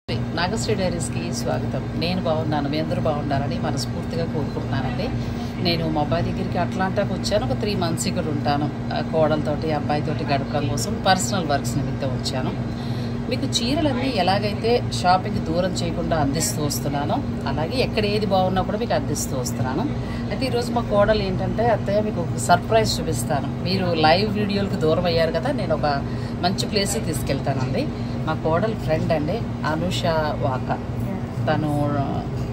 నాగశ్రీ డైరీస్కి స్వాగతం. నేను బాగున్నాను, మీ అందరూ బాగుండాలని మనస్ఫూర్తిగా కోరుకుంటున్నానండి. నేను మా అబ్బాయి దగ్గరికి అట్లాంటాకు వచ్చాను. ఒక 3 months ఇక్కడ ఉంటాను. కోడలతోటి అబ్బాయితోటి గడపడం కోసం పర్సనల్ వర్క్స్ నిమిత్తం వచ్చాను. మీకు చీరలన్నీ ఎలాగైతే షాపింగ్కి దూరం చేయకుండా అందిస్తూ వస్తున్నానో అలాగే ఎక్కడ ఏది బాగున్నా కూడా మీకు అందిస్తూ వస్తున్నాను. అయితే ఈరోజు మా కోడలు ఏంటంటే, అత్తయ్య మీకు ఒక సర్ప్రైజ్ చూపిస్తాను, మీరు లైవ్ వీడియోలకు దూరం అయ్యారు కదా, నేను ఒక మంచి ప్లేస్కి తీసుకెళ్తానండి. మా కోడలు ఫ్రెండ్ అండి, అనుష వాక. తను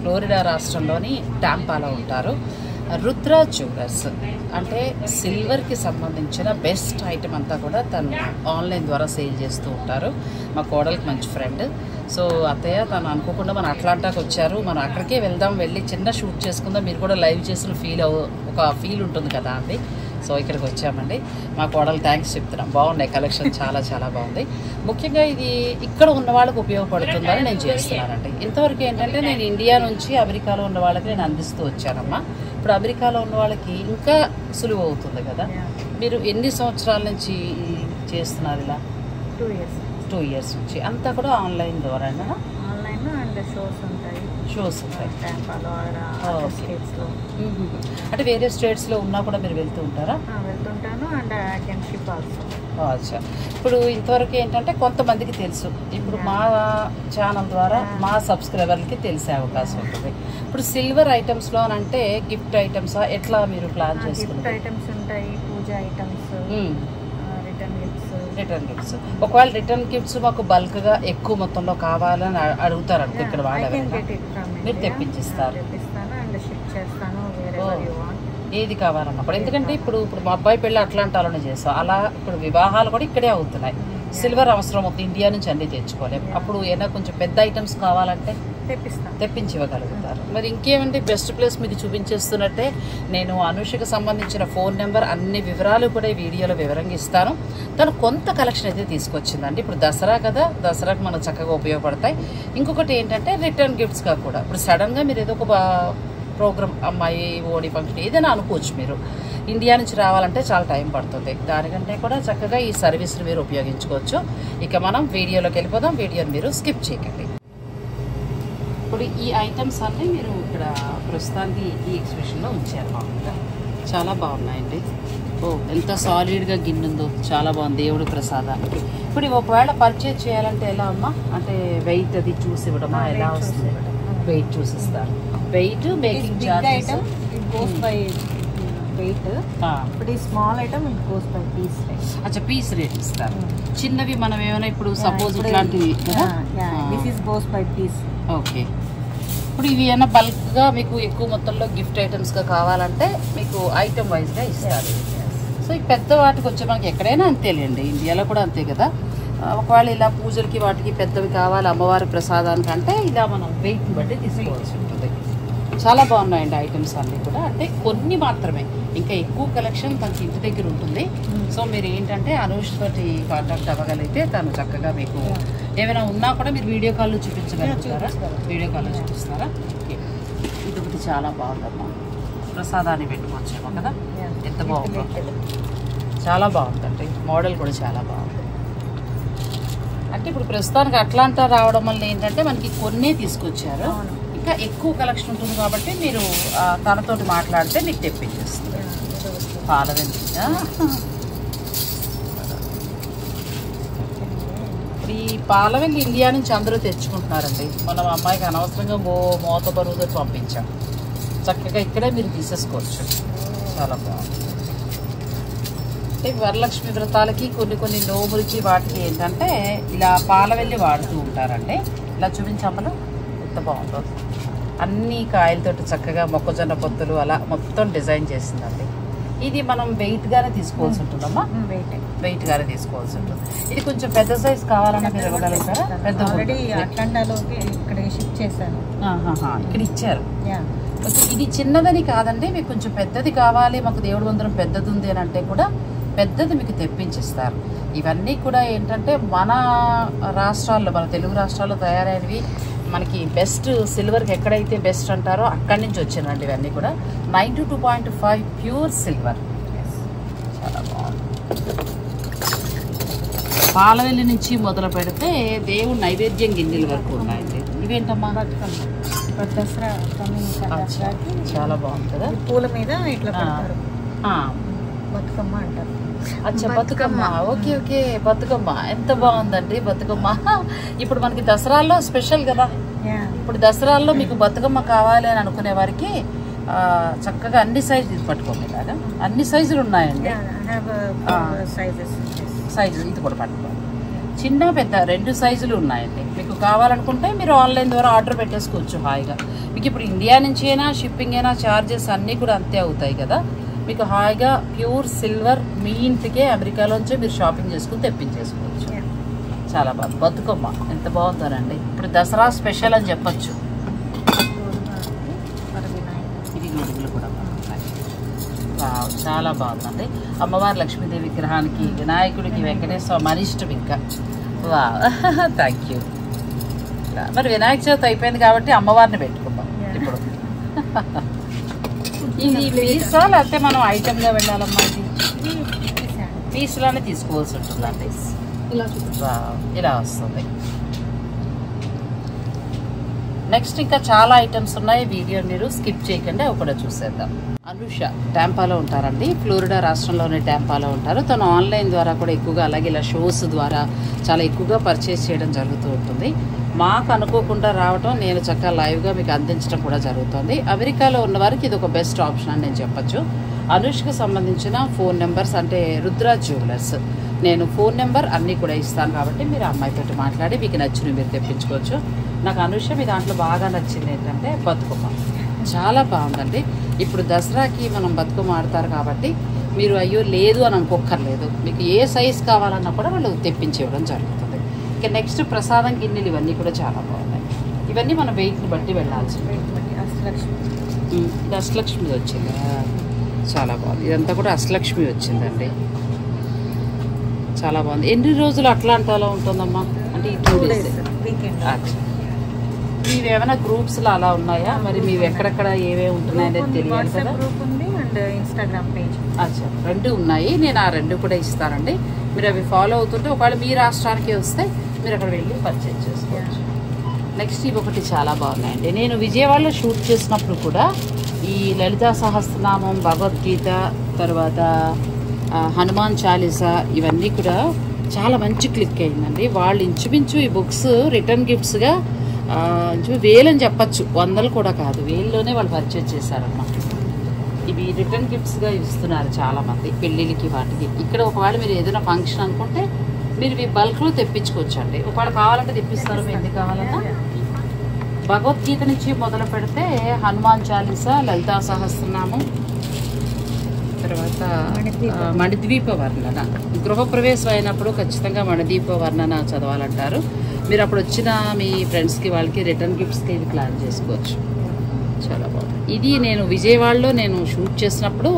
ఫ్లోరిడా రాష్ట్రంలోని టాంపాలో ఉంటారు. రుద్ర జ్యువెలర్స్ అంటే సిల్వర్కి సంబంధించిన బెస్ట్ ఐటమ్ అంతా కూడా తను ఆన్లైన్ ద్వారా సేల్ చేస్తూ ఉంటారు. మా కోడలికి మంచి ఫ్రెండ్. సో అత్తయ్య తను అనుకోకుండా మన అట్లాంటాకి వచ్చారు, మనం అక్కడికే వెళ్దాం, వెళ్ళి చిన్న షూట్ చేసుకుందాం, మీరు కూడా లైవ్ చేసిన ఒక ఫీల్ ఉంటుంది కదా అండి. సో ఇక్కడికి వచ్చామండి. మా కోడలు థ్యాంక్స్ చెప్తున్నాం. బాగున్నాయి కలెక్షన్, చాలా చాలా బాగుంది. ముఖ్యంగా ఇది ఇక్కడ ఉన్న వాళ్ళకి ఉపయోగపడుతుందని నేను చేస్తున్నానండి. ఇంతవరకు ఏంటంటే నేను ఇండియా నుంచి అమెరికాలో ఉన్న వాళ్ళకి నేను అందిస్తూ వచ్చానమ్మా. ఇప్పుడు అమెరికాలో ఉన్న వాళ్ళకి ఇంకా సులువు అవుతుంది కదా. మీరు ఎన్ని సంవత్సరాల నుంచి చేస్తున్నారు ఇలా? 2 years నుంచి. అంతా కూడా ఆన్లైన్ ద్వారా? ఆన్లైన్ అండ్ షోస్ ఉంటాయి. అంటే వేరే స్టేట్స్లో ఉన్నా కూడా మీరు వెళ్తూ ఉంటారా? వెళ్తుంటాను and I can ship also. అచ్చా. ఇప్పుడు ఇంతవరకు ఏంటంటే కొంతమందికి తెలుసు, ఇప్పుడు మా ఛానల్ ద్వారా మా సబ్స్క్రైబర్లకి తెలిసే అవకాశం ఉంటుంది. ఇప్పుడు సిల్వర్ ఐటమ్స్లో అంటే గిఫ్ట్ ఐటమ్స్ ఎట్లా మీరు ప్లాన్ చేసుకుంటారు? గిఫ్ట్ ఐటమ్స్ ఉంటాయి, పూజ ఐటమ్స్, రిటర్న్ గిఫ్ట్స్. ఒకవేళ రిటర్న్ గిఫ్ట్స్ మాకు బల్క్గా ఎక్కువ మొత్తంలో కావాలని అడుగుతారు అనుకో, ఇక్కడ వాళ్ళు మీరు తెప్పించిస్తారు? ఏది కావాలన్నప్పుడు, ఎందుకంటే ఇప్పుడు మా అబ్బాయి పెళ్ళి అట్లాంటాలోనే చేస్తాం. అలా ఇప్పుడు వివాహాలు కూడా ఇక్కడే అవుతున్నాయి. సిల్వర్ అవసరం అవుతుంది, ఇండియా నుంచి అన్నీ తెచ్చుకోలేము. అప్పుడు ఏదైనా కొంచెం పెద్ద ఐటమ్స్ కావాలంటే తెప్పించి ఇవ్వగలుగుతారు. మరి ఇంకేమంటే బెస్ట్ ప్లేస్ మీకు చూపించేస్తున్నట్టే నేను అనుషకు సంబంధించిన ఫోన్ నెంబర్, అన్ని వివరాలు కూడా ఈ వీడియోలో వివరంగా ఇస్తాను. తను కొంత కలెక్షన్ అయితే తీసుకొచ్చిందండి. ఇప్పుడు దసరా కదా, దసరాకు మనకు చక్కగా ఉపయోగపడతాయి. ఇంకొకటి ఏంటంటే రిటర్న్ గిఫ్ట్స్గా కూడా. ఇప్పుడు సడన్గా మీరు ఏదో ఒక ప్రోగ్రామ్, అమ్మాయి ఓడి ఫంక్షన్ ఏదైనా అనుకోవచ్చు, మీరు ఇండియా నుంచి రావాలంటే చాలా టైం పడుతుంది. దానికంటే కూడా చక్కగా ఈ సర్వీస్ని మీరు ఉపయోగించుకోవచ్చు. ఇక మనం వీడియోలోకి వెళ్ళిపోదాం. వీడియోని మీరు స్కిప్ చేయకండి. ఇప్పుడు ఈ ఐటమ్స్ అన్నీ మీరు ఇక్కడ ప్రస్తుతానికి ఈ ఎగ్జిబిషన్లో ఉంచారు. మామూలుగా చాలా బాగున్నాయండి. ఎంత సాలిడ్గా గిన్నె ఉందో, చాలా బాగుంది దేవుడి ప్రసాదానికి. ఇప్పుడు ఒకవేళ పర్చేజ్ చేయాలంటే ఎలా అమ్మా? అంటే వెయిట్ అది చూసి ఇవ్వడమా, ఎలా వస్తుంది? వెయిట్ చూసిస్తారు. Weight, making charges weight. ఇప్పుడు ఈ small item it goes by piece rate. అచ్చా, పీస్ రేట్ ఇస్తారు. చిన్నవి మనం ఏమైనా ఇప్పుడు సపోజ్ ఇట్లాంటివి this is goes by piece. Okay. ఇప్పుడు ఇవి ఏమైనా బల్క్గా మీకు ఎక్కువ మొత్తంలో గిఫ్ట్ ఐటమ్స్గా కావాలంటే మీకు ఐటమ్ వైజ్గా ఇస్తారు. సో ఈ పెద్ద వాటికి వచ్చే మనకి ఎక్కడైనా అంతేలేండి, ఇండియాలో కూడా అంతే కదా. ఒకవేళ ఇలా పూజలకి వాటికి పెద్దవి కావాలి, అమ్మవారి ప్రసాదానికి అంటే ఇలా మనం వెయిట్ని బట్టి తీసుకోవాల్సి ఉంటుంది. చాలా బాగున్నాయండి ఐటమ్స్ అన్నీ కూడా. అంటే కొన్ని మాత్రమే, ఇంకా ఎక్కువ కలెక్షన్ తనకి ఇంటి దగ్గర ఉంటుంది. సో మీరు ఏంటంటే అనుష్ తోటి కాంటాక్ట్ అవ్వగలిగితే తను చక్కగా మీకు ఏమైనా ఉన్నా కూడా మీరు వీడియో కాల్లో చూపించగలుగుతారా? వీడియో కాల్లో చూపిస్తారా? ఓకే. ఇది ఒకటి చాలా బాగుందమ్మా, ప్రసాదాన్ని పెట్టుకోవచ్చేమో కదా, ఎంత బాగుందో. చాలా బాగుందండి, మోడల్ కూడా చాలా బాగుంది. అంటే ఇప్పుడు ప్రస్తుతానికి అట్లాంటా రావడం వల్ల ఏంటంటే మనకి కొన్నే తీసుకొచ్చారు, ఇంకా ఎక్కువ కలెక్షన్ ఉంటుంది కాబట్టి మీరు తనతోటి మాట్లాడితే మీకు తెప్పించేస్తుంది. పాలవెల్లి ఈ పాలవెల్లి ఇండియా నుంచి అందరూ తెచ్చుకుంటున్నారండి. మనం అమ్మాయికి అనవసరంగా మోత బరువుతో పంపించాం. చక్కగా ఇక్కడే మీరు తీసేసుకోవచ్చు. చాలా బాగుంది. అంటే వరలక్ష్మి వ్రతాలకి కొన్ని నోములకి వాటికి ఏంటంటే ఇలా పాలవెల్లి వాడుతూ ఉంటారండి. ఇలా చూపించమ్మలు ఎంత బాగుందో, అన్ని కాయలతోటి చక్కగా మొక్కజొన్న పొత్తులు అలా మొత్తం డిజైన్ చేసిందండి. ఇది మనం వెయిట్గానే తీసుకోవాల్సి ఉంటుందమ్మా, వెయిట్గానే తీసుకోవాల్సి ఉంటుంది. ఇది కొంచెం పెద్ద సైజ్ కావాలన్నా మీరు ఇవ్వగలుగుతారా? పెద్ద ఇక్కడ షిఫ్ట్ చేశాను, ఇక్కడ ఇచ్చారు. ఇది చిన్నదని కాదండి, మీకు కొంచెం పెద్దది కావాలి, మాకు దేవుడి మందిరం పెద్దది ఉంది అని అంటే కూడా పెద్దది మీకు తెప్పించిస్తారు. ఇవన్నీ కూడా ఏంటంటే మన రాష్ట్రాల్లో, మన తెలుగు రాష్ట్రాల్లో తయారైనవి. మనకి బెస్ట్ సిల్వర్కి ఎక్కడైతే బెస్ట్ అంటారో అక్కడి నుంచి వచ్చినండి ఇవన్నీ కూడా. 92.5 ప్యూర్ సిల్వర్. చాలా బాగుంది. పాలవెల్లి నుంచి మొదలు పెడితే దేవుడు నైవేద్యం గిన్నెల వరకు ఉన్నాయండి. ఇవేంటమ్మా? దసరా చాలా బాగుంది కదా. పూల మీద ఇట్లా పెడతారు. బతుకమ్మ అంటారు. అచ్చా, బతుకమ్మ. ఓకే ఓకే, బతుకమ్మ ఎంత బాగుందండి. బతుకమ్మ ఇప్పుడు మనకి దసరాల్లో స్పెషల్ కదా. ఇప్పుడు దసరాల్లో మీకు బతుకమ్మ కావాలి అని అనుకునే వారికి చక్కగా అన్ని సైజులు పట్టుకోండి. ఇలాగా అన్ని సైజులు ఉన్నాయండి. సైజులు ఇది కూడా పట్టుకోండి. చిన్న పెద్ద 2 సైజులు ఉన్నాయండి. మీకు కావాలనుకుంటే మీరు ఆన్లైన్ ద్వారా ఆర్డర్ పెట్టేసుకోవచ్చు హాయిగా. మీకు ఇప్పుడు ఇండియా నుంచి అయినా షిప్పింగ్ అయినా ఛార్జెస్ అన్నీ కూడా అంతే అవుతాయి కదా. మీకు హాయిగా ప్యూర్ సిల్వర్ మీ ఇంటికే అమెరికాలోంచే మీరు షాపింగ్ చేసుకుని తెప్పించేసుకోవచ్చు. చాలా బాగుంది. బతుకమ్మ ఎంత బాగుందోనండి. ఇప్పుడు దసరా స్పెషల్ అని చెప్పచ్చు. ఇది గొడుగులు కూడా చాలా బాగుందండి. అమ్మవారి లక్ష్మీదేవి విగ్రహానికి, వినాయకుడికి, వెంకటేశ్వర మనిష్టం ఇంకా. వా, థ్యాంక్ యూ. మరి వినాయక చవితి అయిపోయింది కాబట్టి అమ్మవారిని పెట్టుకుందాం ఇప్పుడు. ఇది పీసా లేకపోతే మనం ఐటమ్గా వెళ్ళాలమ్మా? ఇది పీస్లోనే తీసుకోవాల్సి ఉంటుందండి. ఇలా వస్తుంది. నెక్స్ట్ ఇంకా చాలా ఐటమ్స్ ఉన్నాయి. వీడియో మీరు స్కిప్ చేయకుండా ఒకటి చూసేద్దాం. అనుష టాంపాలో ఉంటారండి. ఫ్లోరిడా రాష్ట్రంలోనే టాంపాలో ఉంటారు. తను ఆన్లైన్ ద్వారా కూడా ఎక్కువగా, అలాగే ఇలా షోస్ ద్వారా చాలా ఎక్కువగా పర్చేస్ చేయడం జరుగుతూ ఉంటుంది. మాకు అనుకోకుండా రావటం, నేను చక్కగా లైవ్గా మీకు అందించడం కూడా జరుగుతుంది. అమెరికాలో ఉన్న వారికి ఇది ఒక బెస్ట్ ఆప్షన్ అని నేను చెప్పచ్చు. అనుష్కి సంబంధించిన ఫోన్ నెంబర్స్ అంటే రుద్రాజ్ జ్యువెలర్స్, నేను ఫోన్ నెంబర్ అన్నీ కూడా ఇస్తాను కాబట్టి మీరు అమ్మాయితో మాట్లాడి మీకు నచ్చినవి మీరు తెప్పించుకోవచ్చు. నాకు అనుష మీ దాంట్లో బాగా నచ్చింది ఏంటంటే బతుకమ్మ చాలా బాగుందండి. ఇప్పుడు దసరాకి మనం బతుకమ్మ ఆడతారు కాబట్టి మీరు అయ్యో లేదు అని అనుకోక్కర్లేదు. మీకు ఏ సైజ్ కావాలన్నా కూడా వాళ్ళు తెప్పించేయడం జరుగుతుంది. ఇక నెక్స్ట్ ప్రసాదం గిన్నెలు ఇవన్నీ కూడా చాలా బాగున్నాయి. ఇవన్నీ మన వెయిట్ని బట్టి వెళ్ళాల్సింది. అష్టలక్ష్మి వచ్చింది, చాలా బాగుంది. ఇదంతా కూడా అష్టలక్ష్మి వచ్చిందండి, చాలా బాగుంది. ఎన్ని రోజులు అట్లాంటాలో ఉంటుందమ్మా? అంటే ఈ 2 days. మీవి ఏమైనా గ్రూప్స్లో అలా ఉన్నాయా? మరి మీవి ఎక్కడెక్కడ ఏవే ఉంటున్నాయనేది తెలియాలి కదా. అచ్చా, 2 ఉన్నాయి. నేను ఆ 2 కూడా ఇస్తానండి. మీరు అవి ఫాలో అవుతుంటే ఒకవేళ మీ రాష్ట్రానికి వస్తే మీరు అక్కడ వెళ్ళి పర్చేజ్ చేసుకోవచ్చు. నెక్స్ట్ ఇవి ఒకటి చాలా బాగున్నాయండి. నేను విజయవాడలో షూట్ చేసినప్పుడు కూడా ఈ లలితా సహస్రనామం, భగవద్గీత, తర్వాత హనుమాన్ చాలీసా ఇవన్నీ కూడా చాలా మంచి క్లిక్ అయిందండి. వాళ్ళు ఇంచుమించు ఈ బుక్స్ రిటర్న్ గిఫ్ట్స్గా వేలని చెప్పచ్చు, 100 కూడా కాదు, వేల్లోనే వాళ్ళు పర్చేజ్ చేశారన్నమాట. ఇవి రిటర్న్ గిఫ్ట్స్గా ఇస్తున్నారు చాలామంది పెళ్ళిళ్ళకి వాటికి. ఇక్కడ ఒకవేళ మీరు ఏదైనా ఫంక్షన్ అనుకుంటే మీరు ఇవి బల్క్లో తెప్పించుకోవచ్చు అండి. ఒకవేళ కావాలంటే తెప్పిస్తారు. ఎన్ని కావాలన్నా భగవద్గీత నుంచి మొదలు పెడితే హనుమాన్ చాలీసా, లలితా సహస్రనామం, తర్వాత మణిద్వీప వర్ణన. గృహప్రవేశం అయినప్పుడు ఖచ్చితంగా మణిద్వీప వర్ణన చదవాలంటారు. మీరు అప్పుడు వచ్చిన మీ ఫ్రెండ్స్కి వాళ్ళకి రిటర్న్ గిఫ్ట్స్కి ఇది ప్లాన్ చేసుకోవచ్చు. చాలా బాగుంది. ఇది నేను విజయవాడలో నేను షూట్ చేసినప్పుడు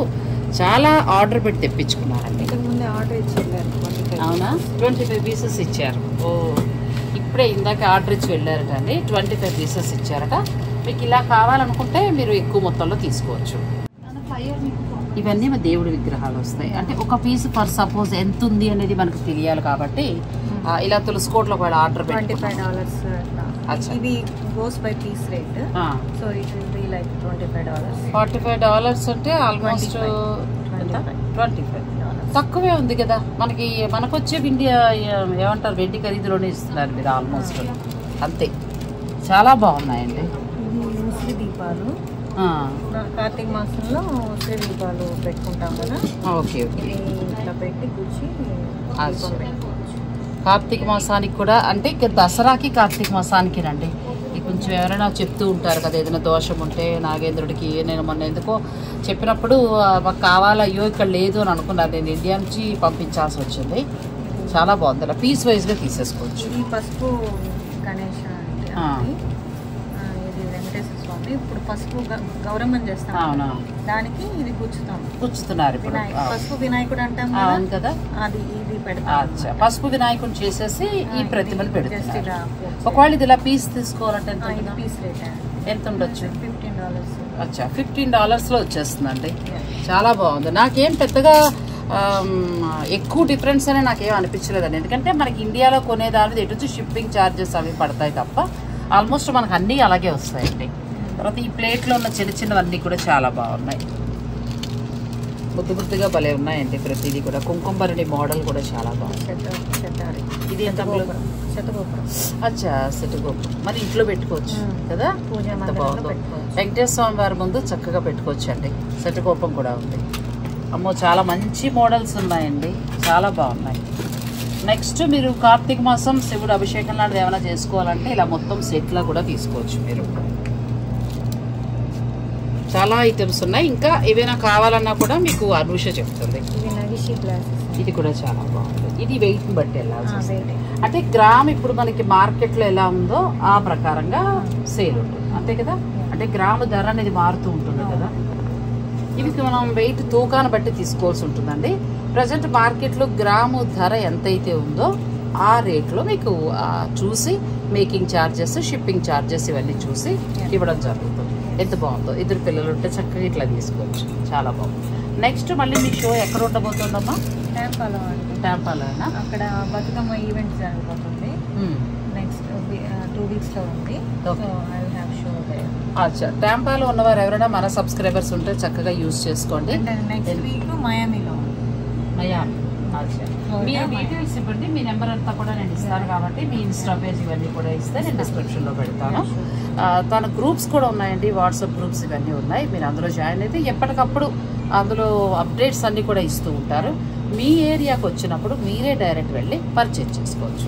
చాలా ఆర్డర్ పెట్టి తెప్పించుకున్నారండి. అవునా? 25 pieces ఇచ్చారు. ఓ, ఇప్పుడే ఇందాక ఆర్డర్ ఇచ్చి వెళ్ళారట అండి. 25 pieces ఇచ్చారట. మీకు ఇలా కావాలనుకుంటే మీరు ఎక్కువ మొత్తంలో తీసుకోవచ్చు. ఇవన్నీ మా దేవుడి విగ్రహాలు వస్తాయి. అంటే ఒక పీస్ ఫర్ సపోజ్ ఎంత ఉంది అనేది మనకు తెలియాలి కాబట్టి ఇలా తులసికోటలో కూడా ఆర్డర్ పెట్టి $25. ఇది goes by piece rate. So it will be like $25. $45 అంటే ఆల్మోస్ట్ 25 తక్కువే ఉంది కదా. మనకు వచ్చే ఇండియా ఏమంటారు వెండి ఖరీదులోనే ఇస్తున్నారు మీరు ఆల్మోస్ట్ అంతే. చాలా బాగున్నాయండి. ఉసిరి దీపాలు కార్తీక మాసంలో ఉసిరి దీపాలు పెట్టుకుంటాం కదా. ఓకే ఓకే, ఇట్లా పెట్టి కూర్చి కార్తీక మాసానికి కూడా అంటే ఇక దసరాకి కార్తీక మాసానికి రండి. కొంచెం ఎవరైనా చెప్తూ ఉంటారు కదా ఏదైనా దోషం ఉంటే నాగేంద్రుడికి. నేను మొన్న ఎందుకో చెప్పినప్పుడు మాకు కావాలా, అయ్యో ఇక్కడ లేదు అని అనుకున్నాను. నేను ఇండియా నుంచి పంపించాల్సి వచ్చింది. చాలా బాగుంది. అలా పీస్ వైజ్గా తీసేసుకోవచ్చు. ఈ పసుపు గణేష్ ఇది వెంకటేశ్వర స్వామి. ఇప్పుడు పసుపు గౌరమ్మని చేస్తాం. అవునా? దానికి ఇది కూర్చుతున్నారు ఇప్పుడు. పసుపు వినాయకుడు అంటాం కదా, అది ఇది పెడతాం. పసుపు వినాయకుడు చేసేసి ఈ ప్రతిమలు పెడుతున్నారు. ఒకవేళ ఇది ఇలా పీస్ తీసుకోవాలంటే పీస్ రేట్ ఎంత ఉండొచ్చు? $15. అచ్చా, $15లో వచ్చేస్తుందండి. చాలా బాగుంది. నాకేం పెద్దగా ఎక్కువ డిఫరెన్స్ అని నాకేం అనిపించలేదండి. ఎందుకంటే మనకి ఇండియాలో కొనేదాని ఎటు షిప్పింగ్ ఛార్జెస్ అవి పడతాయి తప్ప ఆల్మోస్ట్ మనకు అన్నీ అలాగే వస్తాయండి. తర్వాత ఈ ప్లేట్లో ఉన్న చిన్న చిన్నవన్నీ కూడా చాలా బాగున్నాయి, ముద్దుగా భలే ఉన్నాయండి. ప్రతిదీ కూడా కుంకుమభరణి మోడల్ కూడా చాలా బాగుంది. ఇది ఎంత అచ్చా శతగోపురం మరి ఇంట్లో పెట్టుకోవచ్చు కదా, ఎంత బాగుందో. వెంకటేశ్వర స్వామి వారి ముందు చక్కగా పెట్టుకోవచ్చు అండి. శతగోపం కూడా ఉంది. అమ్మో చాలా మంచి మోడల్స్ ఉన్నాయండి, చాలా బాగున్నాయి. నెక్స్ట్ మీరు కార్తీక మాసం శివుడు అభిషేకం లాంటిది ఏమైనా చేసుకోవాలంటే ఇలా మొత్తం సెట్లా కూడా తీసుకోవచ్చు మీరు. చాలా ఐటమ్స్ ఉన్నాయి. ఇంకా ఏవైనా కావాలన్నా కూడా మీకు అనూష చెప్తుంది. ఇది కూడా చాలా బాగుంది. ఇది వెయిట్ని బట్టి వెళ్ళాల్సి వస్తుంది. అంటే గ్రామ్ ఇప్పుడు మనకి మార్కెట్లో ఎలా ఉందో ఆ ప్రకారంగా సేల్ ఉంటుంది అంతే కదా. అంటే గ్రాము ధర అనేది మారుతూ ఉంటుంది కదా. ఇవి మనం వెయిట్ తూకాన్ని బట్టి తీసుకోవాల్సి ఉంటుందండి. ప్రజెంట్ మార్కెట్లో గ్రాము ధర ఎంతైతే ఉందో ఆ రేట్లో మీకు చూసి మేకింగ్ ఛార్జెస్, షిప్పింగ్ ఛార్జెస్ ఇవన్నీ చూసి ఇవ్వడం జరుగుతుంది. ఎంత బాగుందో. ఇద్దరు పిల్లలు ఉంటే చక్కగా ఇట్లా తీసుకోవచ్చు, చాలా బాగుంది. నెక్స్ట్ మళ్ళీ మీ షో ఎక్కడ ఉండబోతుందమ్మా? టెంపాలోనా? అక్కడ బతుకమ్మ ఈవెంట్ జరగబోతుంది. నెక్స్ట్ 2 weeks లో ఉంది. అచ్చా, టెంపాలో ఉన్నవారు ఎవరైనా మన సబ్స్క్రైబర్స్ ఉంటే చక్కగా యూజ్ చేసుకోండి. నెక్స్ట్ వీక్ మయామిలో. మయామి. మీ డీటెయిల్స్ ఇవ్వండి, మీ నెంబర్ అంతా కూడా నేను ఇస్తాను కాబట్టి మీ ఇన్స్టా పేజ్ ఇవన్నీ కూడా ఇస్తే నేను డిస్క్రిప్షన్లో పెడతాను. తన గ్రూప్స్ కూడా ఉన్నాయండి, వాట్సాప్ గ్రూప్స్ ఇవన్నీ ఉన్నాయి. మీరు అందులో జాయిన్ అయితే ఎప్పటికప్పుడు అందులో అప్డేట్స్ అన్నీ కూడా ఇస్తూ ఉంటారు. మీ ఏరియాకి వచ్చినప్పుడు మీరే డైరెక్ట్ వెళ్ళి పర్చేజ్ చేసుకోవచ్చు.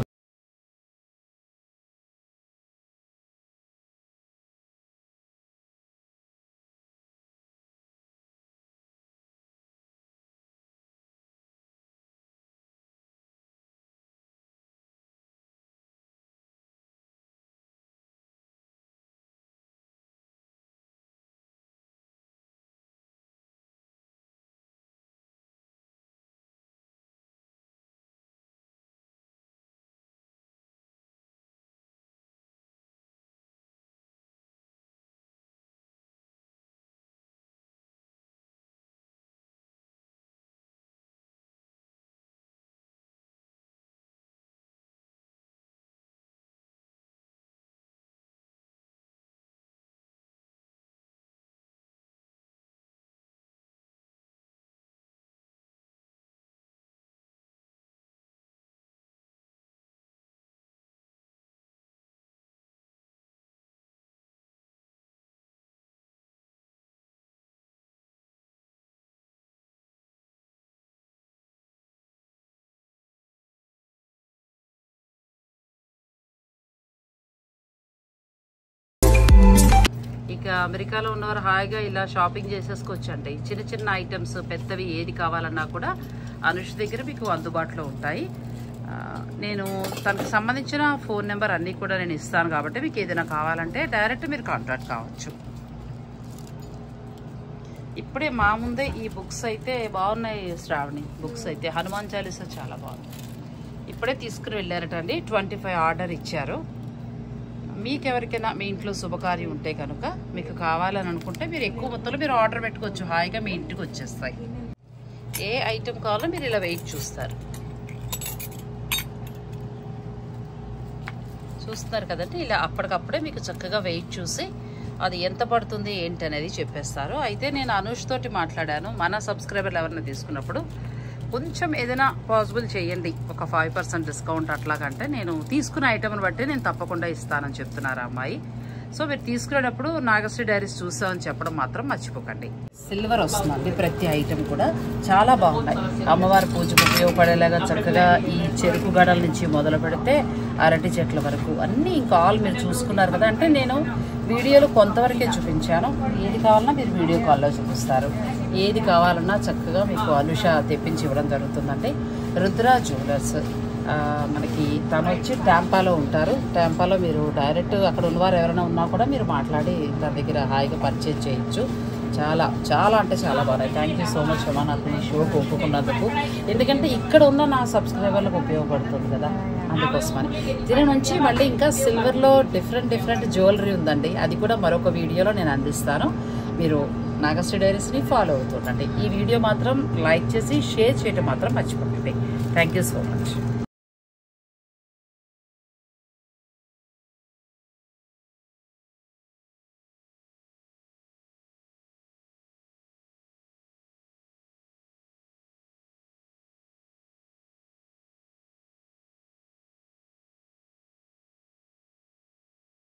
ఇక అమెరికాలో ఉన్నవారు హాయిగా ఇలా షాపింగ్ చేసేసుకోవచ్చు అండి. చిన్న చిన్న ఐటమ్స్ పెద్దవి ఏది కావాలన్నా కూడా అనుష్ దగ్గర మీకు అందుబాటులో ఉంటాయి. నేను తనకు సంబంధించిన ఫోన్ నెంబర్ అన్నీ కూడా నేను ఇస్తాను కాబట్టి మీకు ఏదైనా కావాలంటే డైరెక్ట్ మీరు కాంటాక్ట్ కావచ్చు. ఇప్పుడే మా ముందే ఈ బుక్స్ అయితే బాగున్నాయి శ్రావణి. బుక్స్ అయితే హనుమాన్ చాలీసా చాలా బాగుంది. ఇప్పుడే తీసుకుని వెళ్ళారటండి. 25 ఆర్డర్ ఇచ్చారు. మీకు ఎవరికైనా మీ ఇంట్లో శుభకార్యం ఉంటే కనుక మీకు కావాలని అనుకుంటే మీరు ఎక్కువ మొత్తంలో మీరు ఆర్డర్ పెట్టుకోవచ్చు. హాయిగా మీ ఇంటికి వచ్చేస్తాయి. ఏ ఐటెం కావాలో మీరు ఇలా వెయిట్ చూస్తారు కదండి. ఇలా అప్పటికప్పుడే మీకు చక్కగా వెయిట్ చూసి అది ఎంత పడుతుంది ఏంటి అనేది చెప్పేస్తారు. అయితే నేను అనుష్ తోటి మాట్లాడాను. మన సబ్స్క్రైబర్లు ఎవరైనా తీసుకున్నప్పుడు కొంచెం ఏదైనా పాసిబుల్ చేయండి, ఒక 5% డిస్కౌంట్ అట్లాగంటే నేను తీసుకున్న ఐటమ్ని బట్టి నేను తప్పకుండా ఇస్తానని చెప్తున్నారు అమ్మాయి. సో మీరు తీసుకునేటప్పుడు నాగశ్రీ డైరీస్ చూసామని చెప్పడం మాత్రం మర్చిపోకండి. సిల్వర్ వస్తుందండి ప్రతి ఐటెం కూడా చాలా బాగున్నాయి. అమ్మవారి పూజకు ఉపయోగపడేలాగా చక్కగా ఈ చెరుకు గడల నుంచి మొదలు పెడితే అరటి చెట్ల వరకు అన్నీ ఇంకా ఆల్ మీరు చూసుకున్నారు కదా. అంటే నేను వీడియోలో కొంతవరకే చూపించాను. ఏది కావాలన్నా మీరు వీడియో కాల్లో చూపిస్తారు. ఏది కావాలన్నా చక్కగా మీకు అనుష తెప్పించి ఇవ్వడం జరుగుతుందండి. రుద్ర జ్యువెలర్స్ మనకి తను వచ్చి ట్యాంపాలో ఉంటారు. ట్యాంపాలో మీరు డైరెక్ట్ అక్కడ ఉన్నవారు ఎవరైనా ఉన్నా కూడా మీరు మాట్లాడి తన దగ్గర హాయిగా పర్చేజ్ చేయొచ్చు. చాలా చాలా అంటే చాలా బాగున్నాయి. థ్యాంక్ యూ సో మచ్ అమ్మా నాకు ఈ షోకి ఒప్పుకున్నందుకు. ఎందుకంటే ఇక్కడ ఉన్న నా సబ్స్క్రైబర్లకు ఉపయోగపడుతుంది కదా, అందుకోసమని. దీని నుంచి మళ్ళీ ఇంకా సిల్వర్లో డిఫరెంట్ జ్యువెలరీ ఉందండి. అది కూడా మరొక వీడియోలో నేను అందిస్తాను. మీరు నాగశ్రీ డైరీస్ని ఫాలో అవుతుండండి. ఈ వీడియో మాత్రం లైక్ చేసి షేర్ చేయడం మాత్రం మర్చిపోకండి. Thank you so much.